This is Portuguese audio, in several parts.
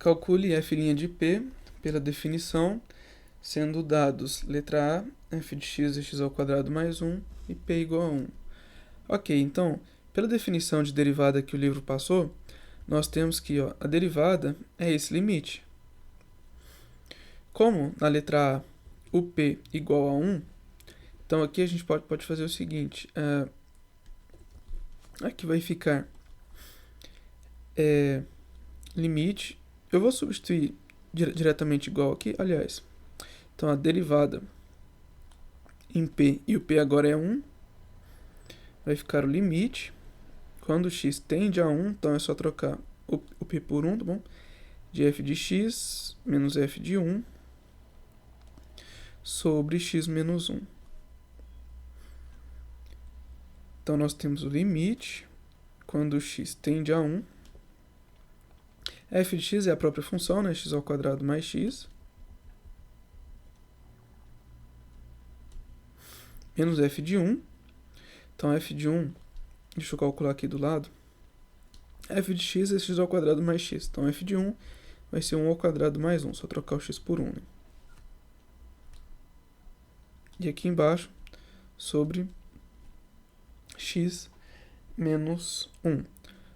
Calcule f' de p pela definição, sendo dados letra A, f de x é x ao quadrado mais 1 e p igual a 1. Ok, então, pela definição de derivada que o livro passou, nós temos que a derivada é esse limite. Como na letra A o p igual a 1, então aqui a gente pode fazer o seguinte, aqui vai ficar limite, eu vou substituir diretamente igual aqui, aliás, então a derivada em p, e o p agora é 1, vai ficar o limite, quando x tende a 1, então é só trocar o p por 1, tá bom? De f de x menos f de 1 sobre x menos 1. Então, nós temos o limite, quando x tende a 1. F de x é a própria função, né? X ao quadrado mais x. Menos f de 1. Então, f de 1, deixa eu calcular aqui do lado. F de x é x ao quadrado mais x. Então, f de 1 vai ser 1 ao quadrado mais 1. Só trocar o x por 1, né? E aqui embaixo, sobre x menos 1.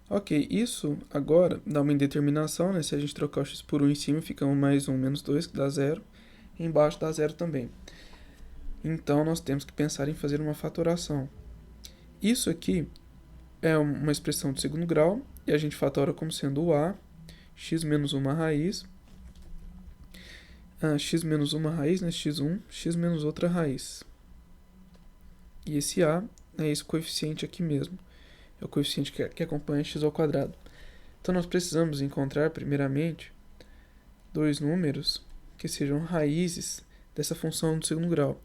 Ok, isso agora dá uma indeterminação, né? Se a gente trocar o x por 1 em cima, fica 1 mais 1 menos 2, que dá 0. E embaixo dá 0 também. Então, nós temos que pensar em fazer uma fatoração. Isso aqui é uma expressão de segundo grau, e a gente fatora como sendo o a, x menos uma raiz, x menos uma raiz, né? x1, x menos outra raiz. E esse a é esse coeficiente aqui mesmo. É o coeficiente que acompanha x ao quadrado. Então, nós precisamos encontrar, primeiramente, dois números que sejam raízes dessa função do segundo grau.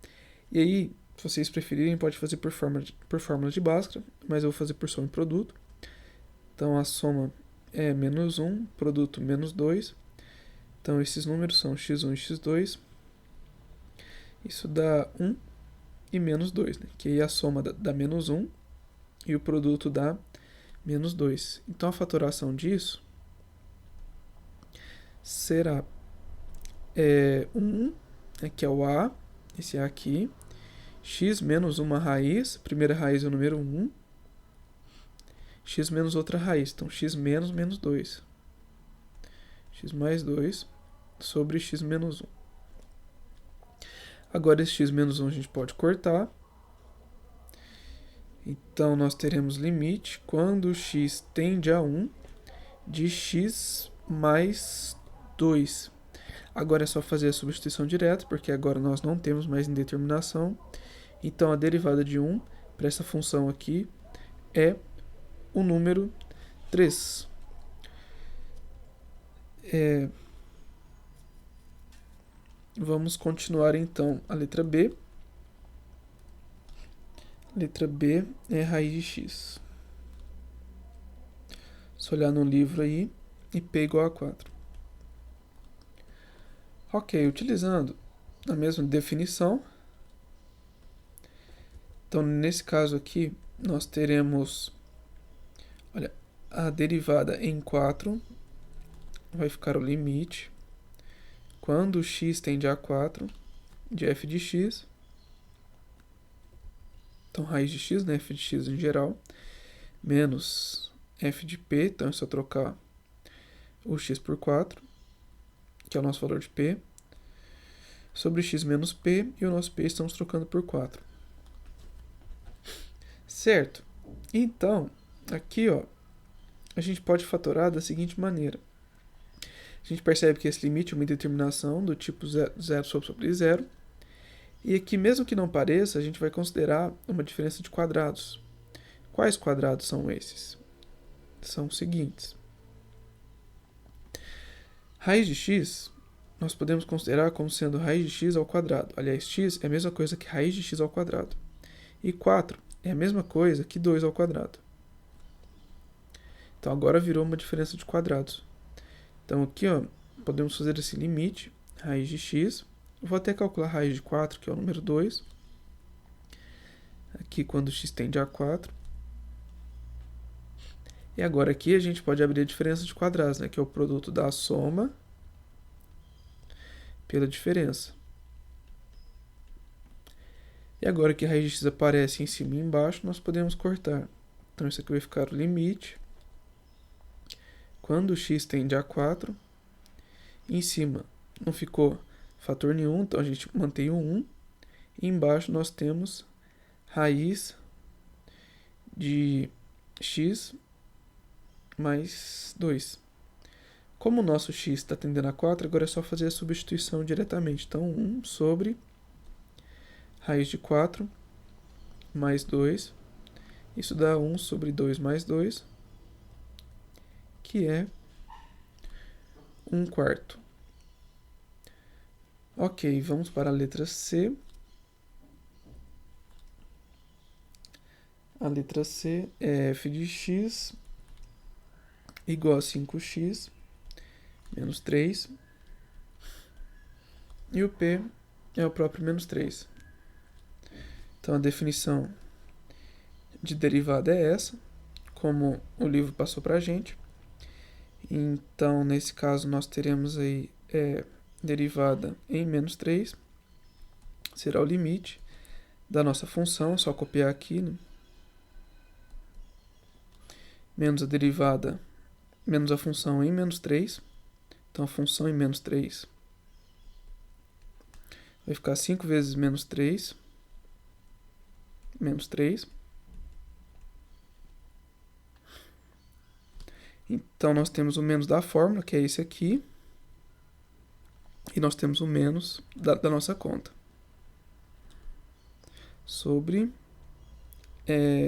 E aí, se vocês preferirem, pode fazer por fórmula de Bhaskara, mas eu vou fazer por soma e produto. Então, a soma é menos 1, produto menos 2. Então, esses números são x1 e x2. Isso dá 1 e menos 2, né? Que aí a soma dá menos 1 e o produto dá menos 2. Então, a fatoração disso será 1, que é o a, esse a aqui, x menos uma raiz, primeira raiz é o número 1, x menos outra raiz, então x menos menos 2, x mais 2 sobre x menos 1. Agora, esse x menos 1 a gente pode cortar. Então, nós teremos limite quando x tende a 1 de x mais 2. Agora é só fazer a substituição direta, porque agora nós não temos mais indeterminação. Então, a derivada de 1 para essa função aqui é o número 3. Vamos continuar, então, a letra B. Letra B é raiz de x. Só olhar no livro aí, e p igual a 4. Ok, utilizando a mesma definição. Então, nesse caso aqui, nós teremos, olha, a derivada em 4 vai ficar o limite quando x tende a 4 de f de x. Então, raiz de x, né, f de x em geral, menos f de p, então é só trocar o x por 4, que é o nosso valor de p, sobre x menos p, e o nosso p estamos trocando por 4. Certo? Então, aqui, a gente pode fatorar da seguinte maneira. A gente percebe que esse limite é uma indeterminação do tipo 0 sobre 0. E aqui, mesmo que não pareça, a gente vai considerar uma diferença de quadrados. Quais quadrados são esses? São os seguintes. Raiz de x, nós podemos considerar como sendo raiz de x ao quadrado. Aliás, x é a mesma coisa que raiz de x ao quadrado. E 4 é a mesma coisa que 2 ao quadrado. Então, agora virou uma diferença de quadrados. Então, aqui, podemos fazer esse limite, raiz de x. Eu vou até calcular a raiz de 4, que é o número 2. Aqui, quando x tende a 4. E agora aqui a gente pode abrir a diferença de quadrados, né? Que é o produto da soma pela diferença. E agora que a raiz de x aparece em cima e embaixo, nós podemos cortar. Então isso aqui vai ficar o limite. Quando x tende a 4, em cima não ficou fator nenhum, então a gente mantém o 1. E embaixo nós temos raiz de x mais 2. Como o nosso x está tendendo a 4, agora é só fazer a substituição diretamente. Então, 1 sobre raiz de 4 mais 2. Isso dá 1 sobre 2 mais 2, que é 1/4. Ok, vamos para a letra C. A letra C é f de x igual a 5x menos 3. E o P é o próprio menos 3. Então, a definição de derivada é essa, como o livro passou para a gente. Então, nesse caso, nós teremos aí derivada em menos 3. Será o limite da nossa função, só copiar aqui, né? Menos a derivada, menos a função em menos 3. Então, a função em menos 3 vai ficar 5 vezes menos 3. Menos 3. Então, nós temos o menos da fórmula, que é esse aqui. E nós temos o menos da nossa conta. Sobre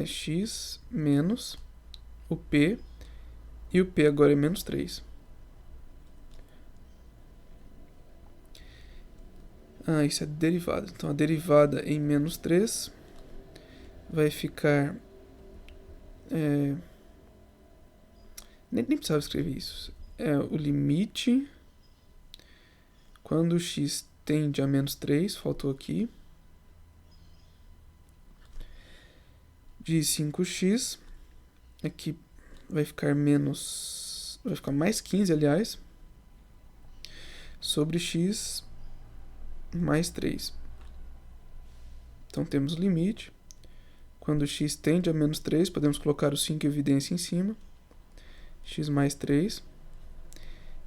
x menos o P. E o P agora é menos 3. Isso é derivada. Então, a derivada em menos 3 vai ficar... Nem precisava escrever isso. É o limite quando x tende a menos 3, faltou aqui, de 5x. Aqui vai ficar mais 15, aliás, sobre x mais 3. Então, temos o limite. Quando x tende a menos 3, podemos colocar o 5 em evidência em cima. X mais 3.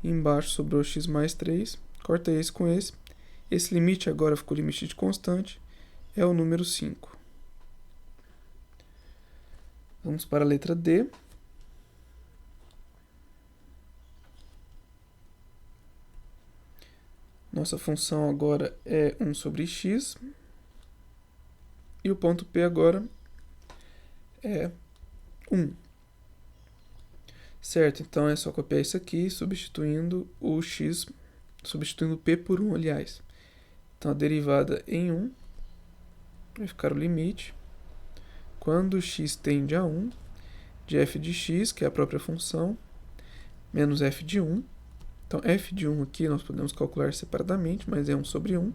E embaixo sobrou x mais 3. Corta esse com esse. Esse limite agora ficou limite de constante. É o número 5. Vamos para a letra D. Nossa função agora é 1 sobre x. E o ponto P agora é 1. Certo, então é só copiar isso aqui, substituindo o x, substituindo o P por 1, aliás. Então, a derivada em 1 vai ficar o limite. Quando x tende a 1, de f de x, que é a própria função, menos f de 1. Então, f de 1 aqui nós podemos calcular separadamente, mas é 1 sobre 1.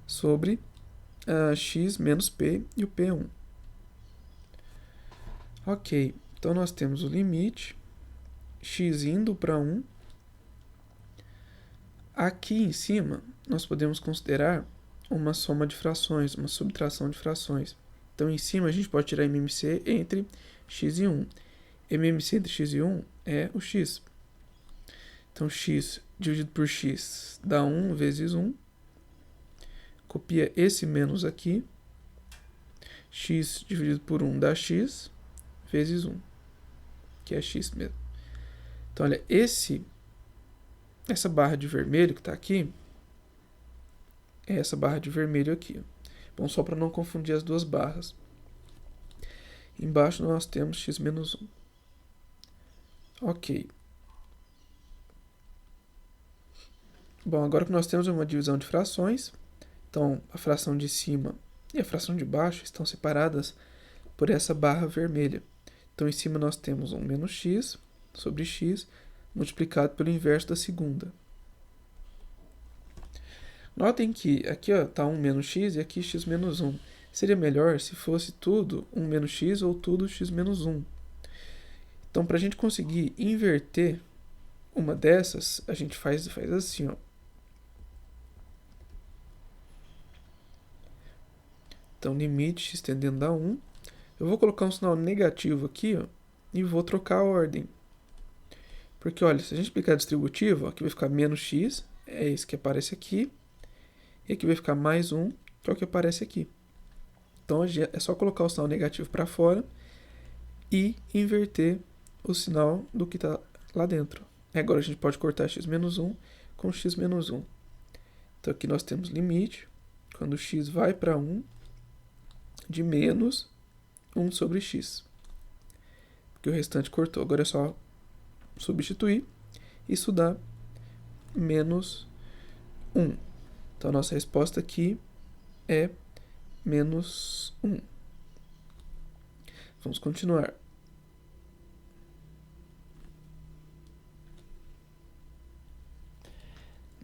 Sobre x menos p, e o p é 1. Ok, então nós temos o limite, x indo para 1. Aqui em cima, nós podemos considerar uma soma de frações, uma subtração de frações. Então, em cima, a gente pode tirar MMC entre x e 1. MMC entre x e 1 é o x. Então, x dividido por x dá 1 vezes 1. Copia esse menos aqui. X dividido por 1 dá x vezes 1, que é x mesmo. Então, olha, essa barra de vermelho que está aqui, é essa barra de vermelho aqui. Bom, só para não confundir as duas barras. Embaixo nós temos x menos 1. Ok. Bom, agora que nós temos uma divisão de frações, então a fração de cima e a fração de baixo estão separadas por essa barra vermelha. Então, em cima nós temos 1 menos x sobre x multiplicado pelo inverso da segunda. Notem que aqui está 1 menos x e aqui x menos 1. Seria melhor se fosse tudo 1 menos x ou tudo x menos 1. Então, para a gente conseguir inverter uma dessas, a gente faz assim, ó. Então, limite x tendendo a 1. Eu vou colocar um sinal negativo aqui, ó, e vou trocar a ordem. Porque, olha, se a gente aplicar distributivo, ó, aqui vai ficar menos x, é esse que aparece aqui. E aqui vai ficar mais 1, que é o que aparece aqui. Então, é só colocar o sinal negativo para fora e inverter o sinal do que está lá dentro. Agora a gente pode cortar x menos 1 com x menos 1. Então aqui nós temos limite, quando x vai para 1, de menos 1 sobre x. Porque o restante cortou. Agora é só substituir. Isso dá menos 1. Então a nossa resposta aqui é menos 1. Vamos continuar.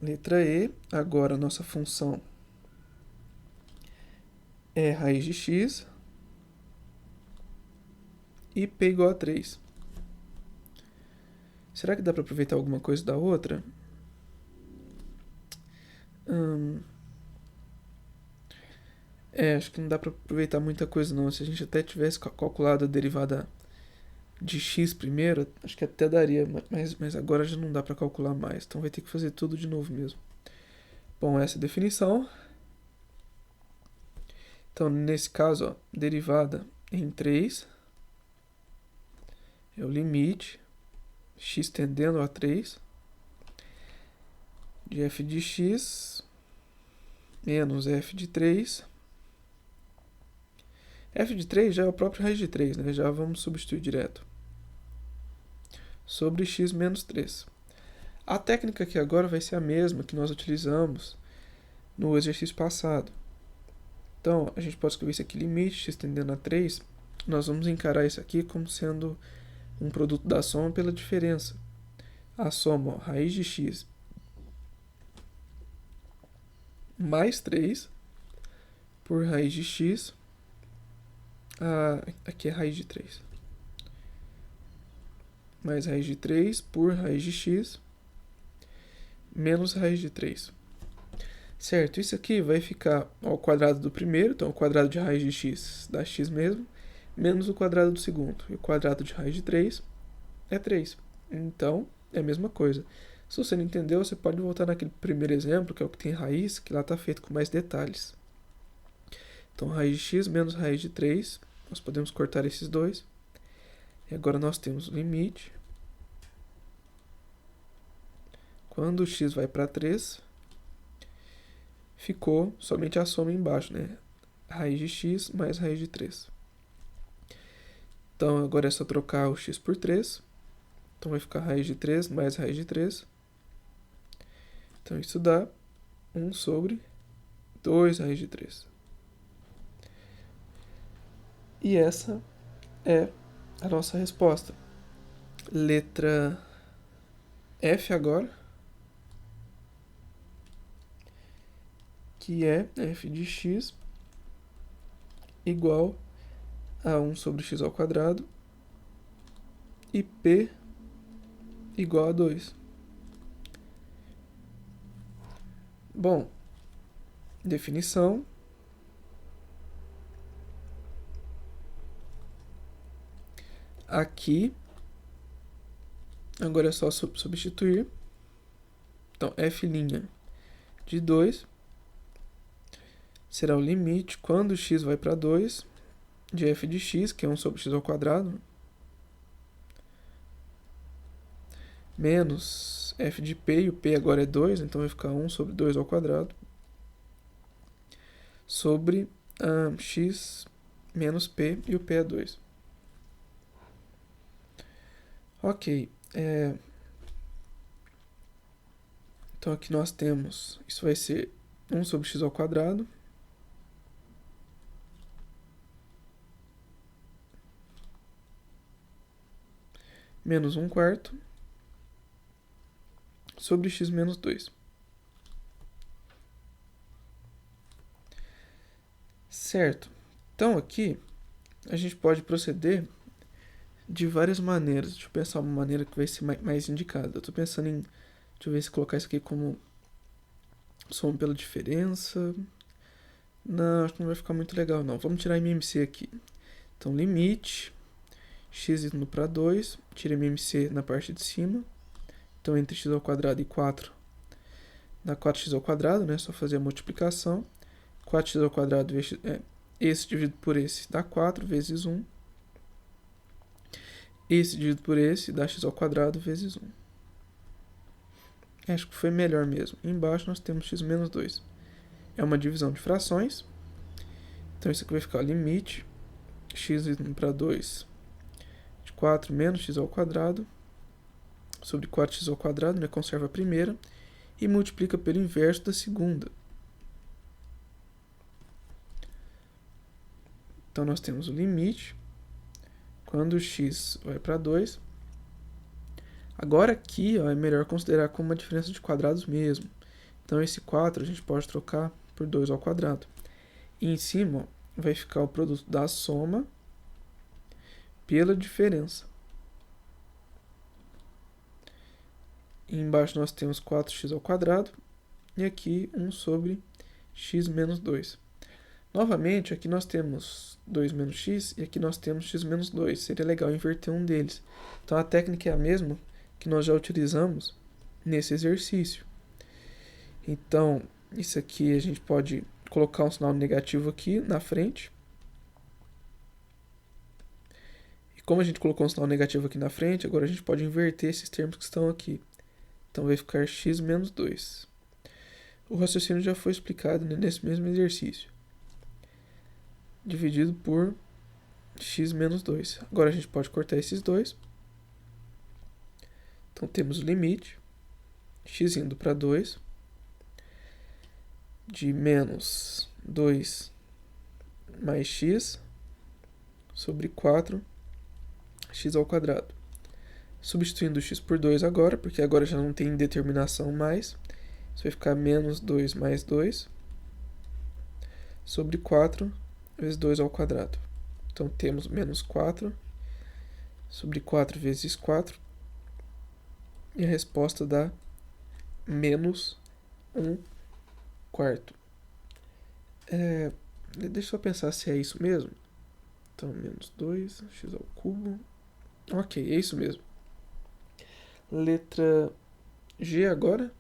Letra E, agora a nossa função é raiz de x e p igual a 3. Será que dá para aproveitar alguma coisa da outra? Acho que não dá para aproveitar muita coisa não. Se a gente até tivesse calculado a derivada de x primeiro, acho que até daria, mas agora já não dá para calcular mais. Então vai ter que fazer tudo de novo mesmo. Bom, essa é a definição. Então, nesse caso, ó, derivada em 3 é o limite x tendendo a 3 de f de x menos f de 3. F de 3 já é o próprio raiz de 3, né? Já vamos substituir direto. Sobre x menos 3. A técnica aqui agora vai ser a mesma que nós utilizamos no exercício passado. Então, a gente pode escrever isso aqui, limite x tendendo a 3. Nós vamos encarar isso aqui como sendo um produto da soma pela diferença. A soma, ó, raiz de x mais 3 por raiz de x. Aqui é raiz de 3. Mais raiz de 3 por raiz de x menos raiz de 3. Certo, isso aqui vai ficar ao quadrado do primeiro, então o quadrado de raiz de x dá x mesmo, menos o quadrado do segundo. E o quadrado de raiz de 3 é 3. Então, é a mesma coisa. Se você não entendeu, você pode voltar naquele primeiro exemplo, que é o que tem raiz, que lá está feito com mais detalhes. Então, raiz de x menos raiz de 3, nós podemos cortar esses dois. E agora nós temos o limite. Quando o x vai para 3, ficou somente a soma embaixo, né? Raiz de x mais raiz de 3. Então, agora é só trocar o x por 3. Então, vai ficar raiz de 3 mais raiz de 3. Então, isso dá 1 sobre 2 raiz de 3. E essa é a nossa resposta. Letra F agora, que é f de x igual a 1 sobre x ao quadrado e p igual a 2. Bom, definição. Aqui, agora é só substituir. Então, f' de 2 será o limite quando x vai para 2 de f de x, que é 1 sobre x ao quadrado, menos f de p, e o p agora é 2, então vai ficar 1 sobre 2 ao quadrado, sobre x menos p, e o p é 2. Ok. Então aqui nós temos, isso vai ser 1 sobre x ao quadrado, menos 1 quarto, sobre x menos 2. Certo. Então aqui a gente pode proceder de várias maneiras. Deixa eu pensar uma maneira que vai ser mais indicada. Eu tô pensando em, deixa eu ver se colocar isso aqui como soma pela diferença. Não, acho que não vai ficar muito legal não. Vamos tirar MMC aqui. Então limite x indo para 2, tira MMC na parte de cima. Então entre x ao quadrado e 4 dá 4x ao quadrado, né? Só fazer a multiplicação. 4x ao quadrado vezes, esse dividido por esse dá 4 vezes 1. Esse dividido por esse dá x ao quadrado vezes 1. Acho que foi melhor mesmo. Embaixo nós temos x menos 2. É uma divisão de frações. Então isso aqui vai ficar o limite x indo para 2 de 4 menos x ao quadrado sobre 4x ao quadrado, né? Conserva a primeira e multiplica pelo inverso da segunda. Então nós temos o limite quando x vai para 2. Agora aqui ó, é melhor considerar como uma diferença de quadrados mesmo. Então esse 4 a gente pode trocar por 2 ao quadrado. E em cima ó, vai ficar o produto da soma pela diferença. E embaixo nós temos 4x ao quadrado. E aqui 1 sobre x menos 2. Novamente, aqui nós temos 2 menos x e aqui nós temos x menos 2. Seria legal inverter um deles. Então a técnica é a mesma que nós já utilizamos nesse exercício. Então, isso aqui a gente pode colocar um sinal negativo aqui na frente. E como a gente colocou um sinal negativo aqui na frente, agora a gente pode inverter esses termos que estão aqui. Então vai ficar x menos 2. O raciocínio já foi explicado nesse mesmo exercício. Dividido por x menos 2. Agora a gente pode cortar esses dois. Então temos o limite, x indo para 2, de menos 2 mais x sobre 4x ao quadrado. Substituindo o x por 2 agora, porque agora já não tem determinação mais. Isso vai ficar menos 2 mais 2 sobre 4 vezes 2 ao quadrado. Então temos menos 4 sobre 4 vezes 4. E a resposta dá menos 1 quarto. Deixa eu pensar se é isso mesmo. Então, menos 2, x ao cubo. Ok, é isso mesmo. Letra G agora.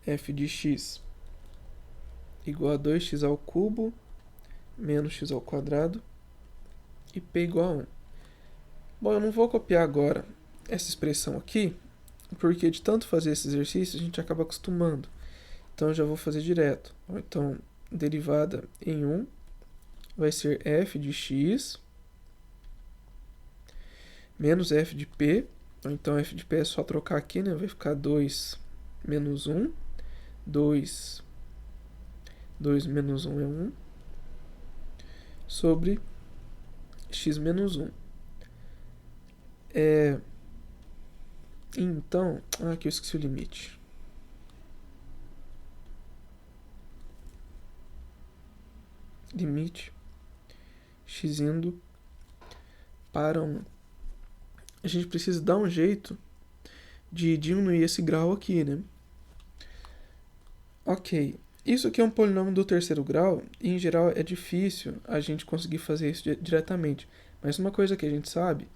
F de x igual a 2x ao cubo menos x ao quadrado e P igual a 1. Bom, eu não vou copiar agora essa expressão aqui, porque de tanto fazer esse exercício a gente acaba acostumando. Então eu já vou fazer direto. Então, derivada em 1 vai ser f de x menos f de p. Então f de p é só trocar aqui, né? Vai ficar 2 menos 1. 2 menos 1 é 1 sobre x menos 1. Então, aqui eu esqueci o limite. Limite x indo para 1. A gente precisa dar um jeito de diminuir esse grau aqui, né? Ok, isso aqui é um polinômio do terceiro grau e em geral é difícil a gente conseguir fazer isso diretamente. Mas uma coisa que a gente sabe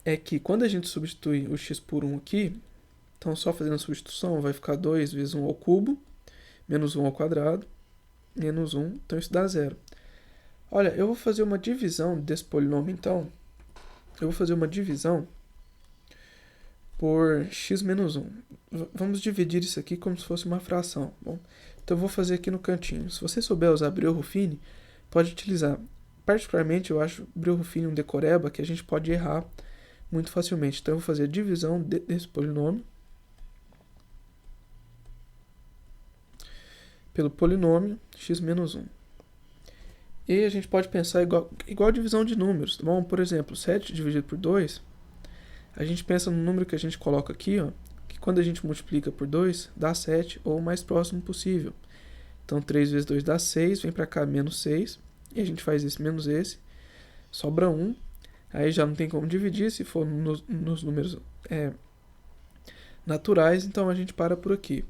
é que quando a gente substitui o x por 1 aqui, então só fazendo a substituição vai ficar 2 vezes 1 ao cubo, menos 1 ao quadrado, menos 1, então isso dá 0. Olha, eu vou fazer uma divisão desse polinômio então. Eu vou fazer uma divisão por x menos 1. Vamos dividir isso aqui como se fosse uma fração. Bom, então eu vou fazer aqui no cantinho. Se você souber usar Breuer-Ruffini, pode utilizar. Particularmente eu acho Breuer-Ruffini um decoreba que a gente pode errar muito facilmente. Então eu vou fazer a divisão desse polinômio pelo polinômio x menos 1. E a gente pode pensar igual divisão de números. Bom, por exemplo, 7 dividido por 2, a gente pensa no número que a gente coloca aqui, ó, que quando a gente multiplica por 2, dá 7 ou o mais próximo possível. Então 3 vezes 2 dá 6, vem para cá menos 6, e a gente faz esse menos esse, sobra 1, aí já não tem como dividir se for nos números naturais, então a gente para por aqui.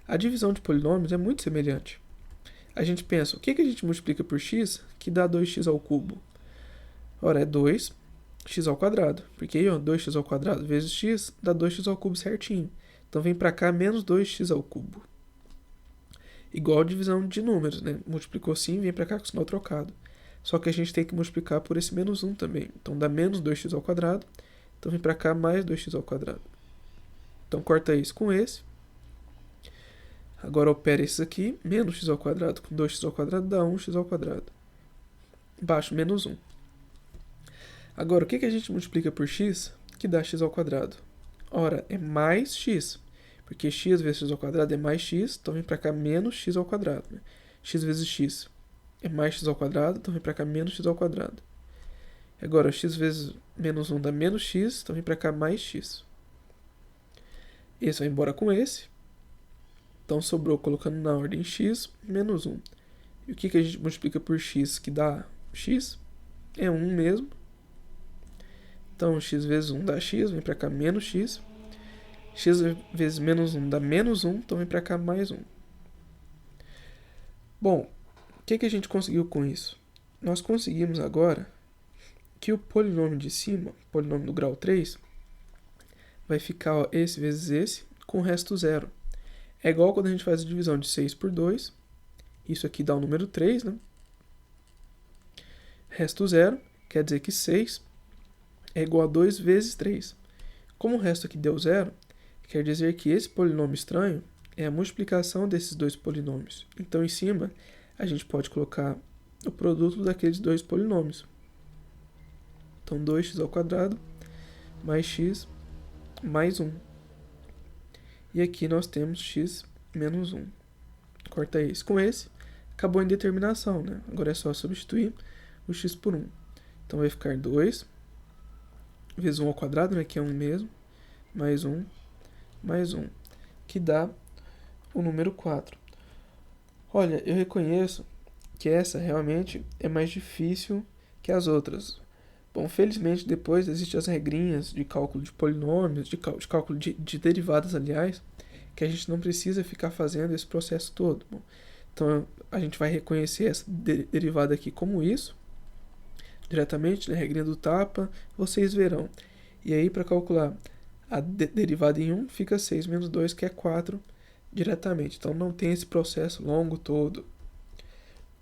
A divisão de polinômios é muito semelhante. A gente pensa, o que a gente multiplica por x que dá 2x ao cubo? Ora, é 2x ao quadrado, porque aí, ó, 2x ao quadrado vezes x dá 2x ao cubo certinho. Então vem para cá menos 2x ao cubo. Igual a divisão de números, né? Multiplicou sim, vem para cá com o sinal trocado. Só que a gente tem que multiplicar por esse menos 1 também. Então dá menos 2x ao quadrado, então vem para cá mais 2x ao quadrado. Então corta isso com esse. Agora opera esses aqui, menos x ao quadrado com 2x ao quadrado dá 1x ao quadrado. Embaixo, menos 1. Agora, o que a gente multiplica por x que dá x ao quadrado? Ora, é mais x, porque x vezes x ao quadrado é mais x, então vem para cá menos x ao quadrado. Né? X vezes x é mais x ao quadrado, então vem para cá menos x ao quadrado. Agora, x vezes menos 1 dá menos x, então vem para cá mais x. Esse vai embora com esse. Então sobrou, colocando na ordem x, menos 1. E o que a gente multiplica por x que dá x? É 1 mesmo. Então x vezes 1 dá x, vem para cá menos x. X vezes menos 1 dá menos 1, então vem para cá mais 1. Bom, o que a gente conseguiu com isso? Nós conseguimos agora que o polinômio de cima, o polinômio do grau 3, vai ficar ó, esse vezes esse, com o resto zero. É igual quando a gente faz a divisão de 6 por 2. Isso aqui dá o número 3, né? Resto zero, quer dizer que 6 é igual a 2 vezes 3. Como o resto aqui deu zero, quer dizer que esse polinômio estranho é a multiplicação desses dois polinômios. Então, em cima, a gente pode colocar o produto daqueles dois polinômios. Então, 2x ao quadrado mais x mais 1. E aqui nós temos x menos 1. Corta esse com esse. Acabou a indeterminação, né? Agora é só substituir o x por 1. Então vai ficar 2 vezes 1 ao quadrado, né? Que é 1 mesmo. Mais 1, mais 1. Que dá o número 4. Olha, eu reconheço que essa realmente é mais difícil que as outras. Bom, felizmente depois existem as regrinhas de cálculo de polinômios, de cálculo de derivadas, aliás, que a gente não precisa ficar fazendo esse processo todo. Bom, então a gente vai reconhecer essa derivada aqui como isso, diretamente na regrinha do tapa, vocês verão. E aí para calcular a derivada em 1 fica 6 menos 2, que é 4, diretamente. Então não tem esse processo longo todo.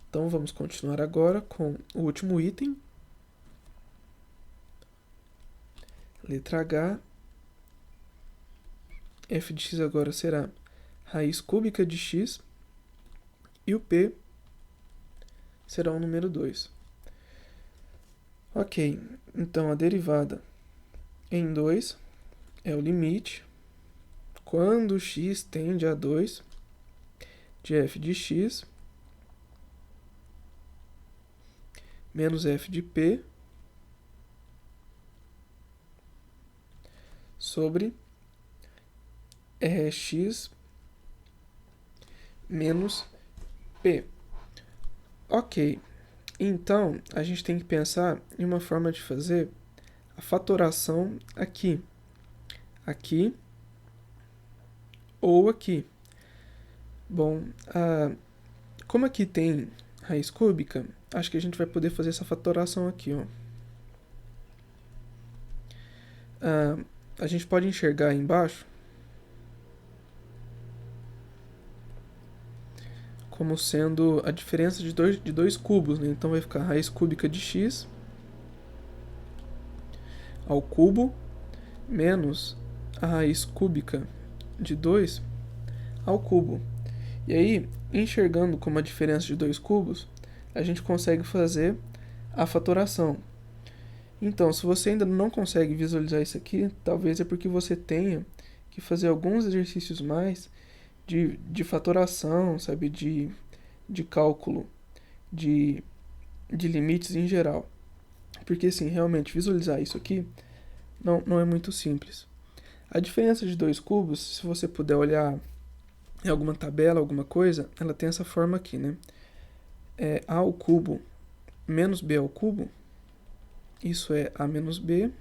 Então vamos continuar agora com o último item. Letra H, f de x agora será raiz cúbica de x e o p será o número 2. Ok, então a derivada em 2 é o limite quando x tende a 2 de f de x menos f de p sobre x menos p. Ok, então a gente tem que pensar em uma forma de fazer a fatoração aqui, aqui ou aqui. Bom, como aqui tem raiz cúbica, acho que a gente vai poder fazer essa fatoração aqui, ó. A gente pode enxergar aí embaixo como sendo a diferença de dois cubos, né? Então vai ficar raiz cúbica de x ao cubo menos a raiz cúbica de 2 ao cubo. E aí, enxergando como a diferença de dois cubos, a gente consegue fazer a fatoração. Então, se você ainda não consegue visualizar isso aqui, talvez é porque você tenha que fazer alguns exercícios mais de fatoração, sabe, de cálculo de limites em geral. Porque, assim, realmente visualizar isso aqui não é muito simples. A diferença de dois cubos, se você puder olhar em alguma tabela, alguma coisa, ela tem essa forma aqui, né? É a ao cubo menos b ao cubo, isso é a menos b,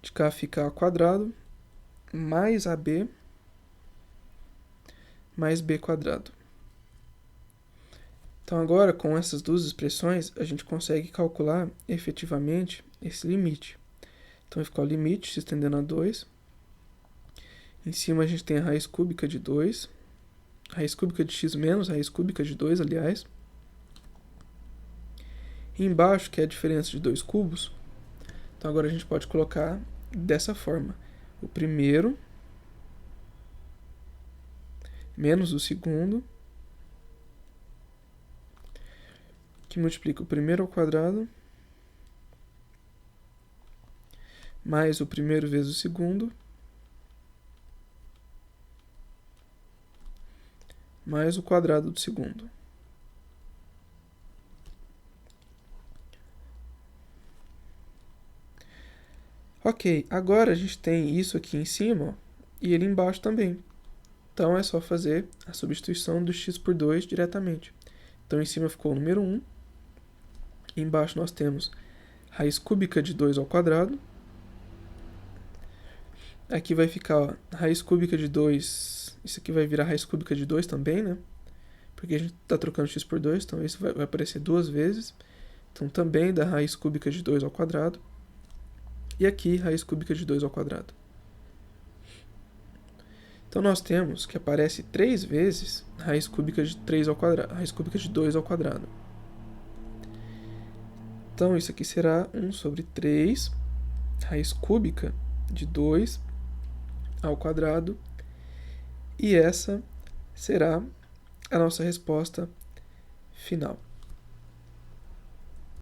de cá fica a ao quadrado, mais ab, mais b quadrado. Então agora, com essas duas expressões, a gente consegue calcular efetivamente esse limite. Então vai ficar o limite se estendendo a 2. Em cima a gente tem a raiz cúbica de 2. Raiz cúbica de x menos raiz cúbica de 2, aliás. E embaixo, que é a diferença de dois cubos, então agora a gente pode colocar dessa forma. O primeiro menos o segundo, que multiplica o primeiro ao quadrado, mais o primeiro vezes o segundo, mais o quadrado do segundo. Ok, agora a gente tem isso aqui em cima, ó, e ele embaixo também. Então é só fazer a substituição do x por 2 diretamente. Então em cima ficou o número 1, e embaixo nós temos raiz cúbica de 2 ao quadrado. Aqui vai ficar, ó, raiz cúbica de 2, isso aqui vai virar raiz cúbica de 2 também, né? Porque a gente está trocando x por 2, então isso vai aparecer duas vezes. Então também dá raiz cúbica de 2 ao quadrado. E aqui, raiz cúbica de 2 ao quadrado. Então nós temos que aparece 3 vezes raiz cúbica de 3 ao quadrado, raiz cúbica de 2 ao quadrado. Então isso aqui será 1 sobre 3, raiz cúbica de 2 ao quadrado. E essa será a nossa resposta final.